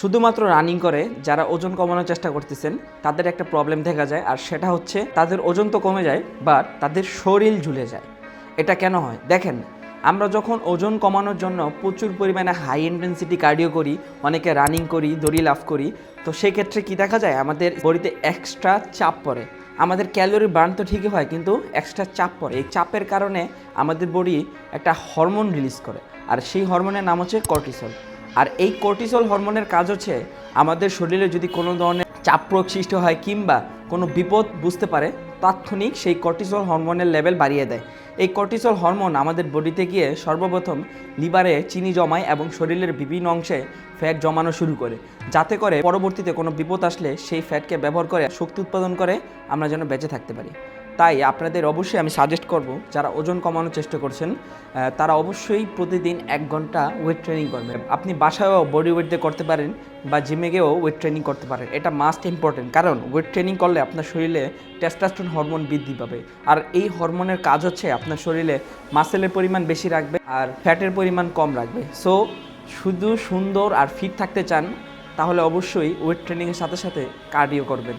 শুধুমাত্র রানিং করে যারা ওজন কমানোর চেষ্টা করতেছেন তাদের একটা প্রবলেম দেখা যায়, আর সেটা হচ্ছে তাদের ওজন তো কমে যায় বাট তাদের শরীর ঝুলে যায়। এটা কেন হয় দেখেন, আমরা যখন ওজন কমানোর জন্য প্রচুর পরিমাণে হাই ইন্টেন্সিটি কার্ডিও করি, অনেকে রানিং করি, দড়ি লাফ করি, তো সেই ক্ষেত্রে কী দেখা যায় আমাদের বডিতে এক্সট্রা চাপ পড়ে। আমাদের ক্যালোরি বার্ন তো ঠিকই হয় কিন্তু এক্সট্রা চাপ পড়ে। এই চাপের কারণে আমাদের বডি একটা হরমোন রিলিজ করে, আর সেই হরমোনের নাম হচ্ছে কর্টিসল। আর এই কর্টিসল হরমোনের কাজ হচ্ছে আমাদের শরীরে যদি কোনো ধরনের চাপ প্রয়োগ সৃষ্টি হয় কিংবা কোনো বিপদ বুঝতে পারে, তাৎক্ষণিক সেই কর্টিসল হরমোনের লেভেল বাড়িয়ে দেয়। এই কর্টিসল হরমোন আমাদের বডিতে গিয়ে সর্বপ্রথম লিভারে চিনি জমায় এবং শরীরের বিভিন্ন অংশে ফ্যাট জমানো শুরু করে, যাতে করে পরবর্তীতে কোনো বিপদ আসলে সেই ফ্যাটকে ব্যবহার করে শক্তি উৎপাদন করে আমরা যেন বেঁচে থাকতে পারি। তাই আপনাদের অবশ্যই আমি সাজেস্ট করব, যারা ওজন কমানোর চেষ্টা করছেন তারা অবশ্যই প্রতিদিন 1 ঘন্টা ওয়েট ট্রেনিং করবেন। আপনি বাসায়ও বডি ওয়েট দিয়ে করতে পারেন বা জিমে গিয়েও ওয়েট ট্রেনিং করতে পারেন। এটা মাস্ট ইম্পর্টেন্ট, কারণ ওয়েট ট্রেনিং করলে আপনার শরীরে টেস্টোস্টেরন হরমোন বৃদ্ধি পাবে, আর এই হরমোনের কাজ হচ্ছে আপনার শরীরে মাসেলের পরিমাণ বেশি রাখবে আর ফ্যাটের পরিমাণ কম রাখবে। সো শুধু সুন্দর আর ফিট থাকতে চান তাহলে অবশ্যই ওয়েট ট্রেনিংয়ের সাথে সাথে কার্ডিও করবেন।